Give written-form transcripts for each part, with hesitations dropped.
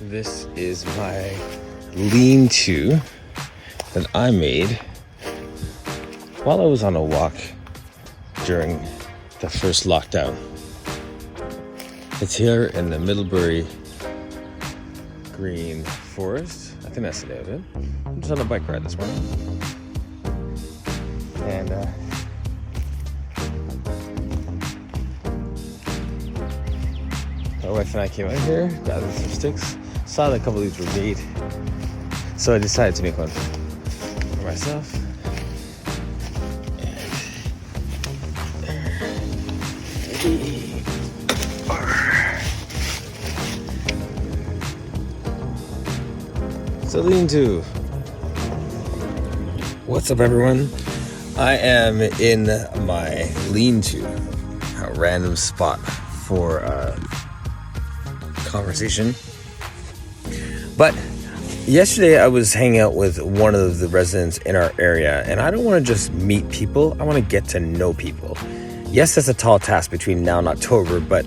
This is my lean-to that I made while I was on a walk during the first lockdown. It's here in the Middlebury Green Forest. I think that's the name of it. I'm just on a bike ride this morning. And my wife and I came out here, gathered some sticks, saw that a couple of these were Reid, so I decided to make one for myself. So lean-to. What's up, everyone? I am in my lean-to, a random spot for conversation. But yesterday I was hanging out with one of the residents in our area, and I don't want to just meet people, I want to get to know people. Yes, that's a tall task between now and October, but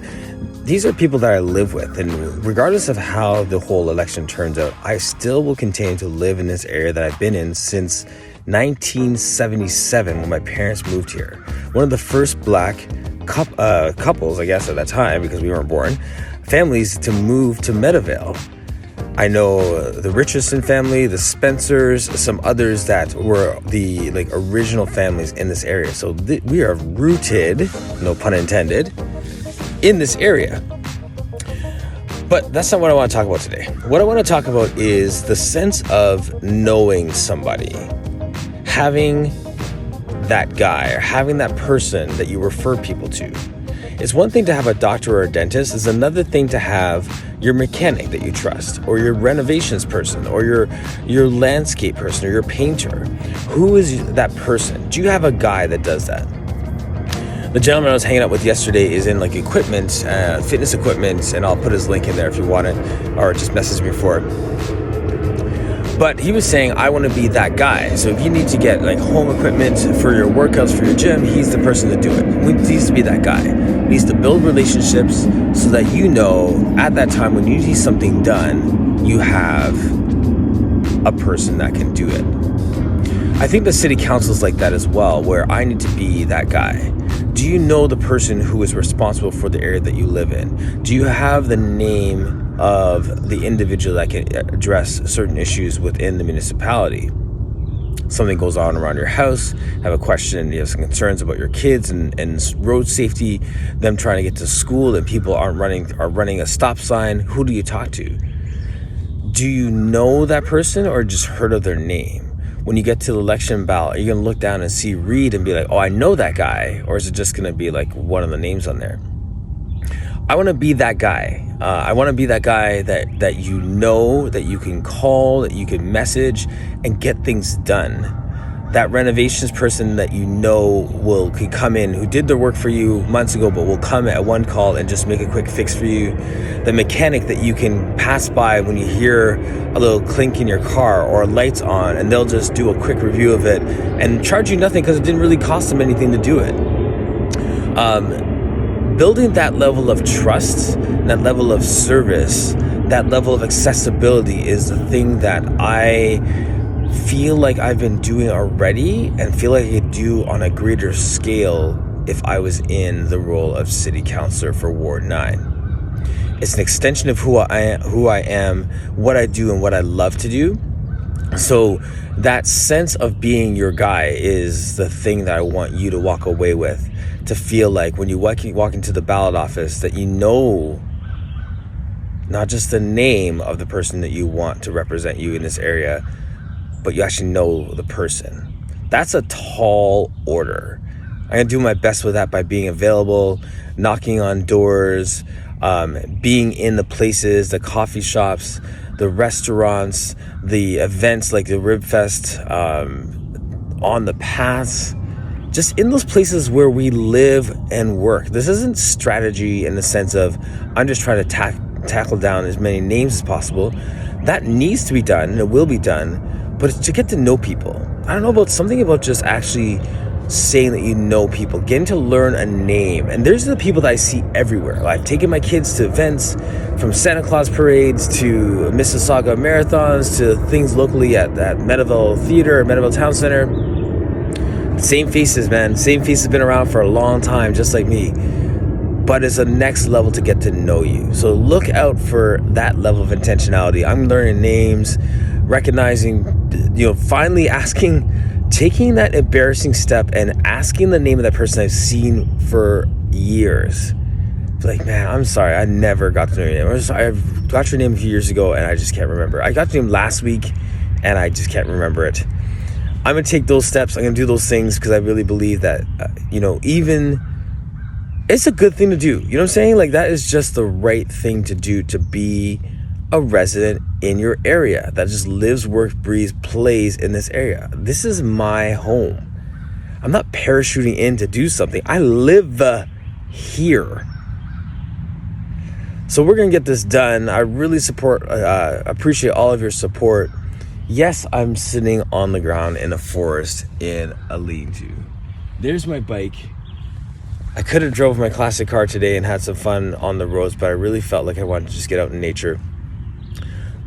these are people that I live with, and regardless of how the whole election turns out, I still will continue to live in this area that I've been in since 1977 when my parents moved here. One of the first black couples, I guess at that time, because we weren't born, families to move to Meadowvale. I know the Richardson family, the Spencers, some others that were the original families in this area. So we are rooted, no pun intended, in this area. But that's not what I want to talk about today. What I want to talk about is the sense of knowing somebody, having that guy or having that person that you refer people to. It's one thing to have a doctor or a dentist. It's another thing to have your mechanic that you trust, or your renovations person, or your landscape person, or your painter. Who is that person? Do you have a guy that does that? The gentleman I was hanging out with yesterday is in equipment, fitness equipment, and I'll put his link in there if you want it, or just message me for it. But he was saying, I want to be that guy. So if you need to get home equipment for your workouts, for your gym, he's the person to do it. He needs to be that guy. He needs to build relationships so that you know at that time when you need something done, you have a person that can do it. I think the city council is like that as well, where I need to be that guy. Do you know the person who is responsible for the area that you live in? Do you have the name of the individual that can address certain issues within the municipality? Something goes on around your house, have a question, you have some concerns about your kids and road safety, them trying to get to school and people are running a stop sign. Who do you talk to? Do you know that person or just heard of their name? When you get to the election ballot, are you going to look down and see Reid and be like, oh, I know that guy? Or is it just going to be one of the names on there? I want to be that guy. I want to be that guy that you know, that you can call, that you can message and get things done. That renovations person that you know could come in, who did their work for you months ago, but will come at one call and just make a quick fix for you. The mechanic that you can pass by when you hear a little clink in your car or lights on, and they'll just do a quick review of it and charge you nothing because it didn't really cost them anything to do it. Building that level of trust, that level of service, that level of accessibility is the thing that I feel like I've been doing already and feel like I could do on a greater scale if I was in the role of city councilor for Ward 9. It's an extension of who I am, what I do, and what I love to do. So that sense of being your guy is the thing that I want you to walk away with, to feel like when you walk into the ballot office that you know not just the name of the person that you want to represent you in this area, but you actually know the person. That's a tall order. I'm going to do my best with that by being available, knocking on doors, being in the places, the coffee shops, the restaurants, the events like the Rib Fest, on the paths, just in those places where we live and work. This isn't strategy in the sense of I'm just trying to tackle down as many names as possible. That needs to be done and it will be done, but it's to get to know people. I don't know, something about just actually saying that you know people, getting to learn a name. And there's the people that I see everywhere. I've taken my kids to events, from Santa Claus parades to Mississauga marathons to things locally at Meadowville Theater, Meadowville Town Center. Same faces, man. Same faces been around for a long time, just like me. But it's a next level to get to know you. So look out for that level of intentionality. I'm learning names, recognizing, finally taking that embarrassing step and asking the name of that person I've seen for years. Like, man, I'm sorry, I never got to know your name. I got your name a few years ago and I just can't remember. I got your name last week and I just can't remember it. I'm going to take those steps. I'm going to do those things because I really believe that, even it's a good thing to do. You know what I'm saying? Like, that is just the right thing to do, to be a resident in your area that just lives, works, breathes, plays in this area. This is my home. I'm not parachuting in to do something. I live here. So we're going to get this done. I really appreciate all of your support. Yes, I'm sitting on the ground in a forest in a lean-to. There's my bike. I could have drove my classic car today and had some fun on the roads, but I really felt like I wanted to just get out in nature,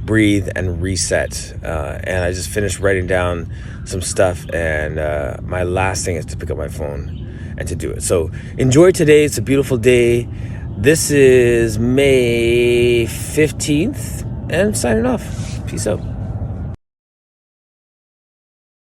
breathe, and reset. And I just finished writing down some stuff, and my last thing is to pick up my phone and to do it. So enjoy today. It's a beautiful day. This is May 15th, and I'm signing off. Peace out.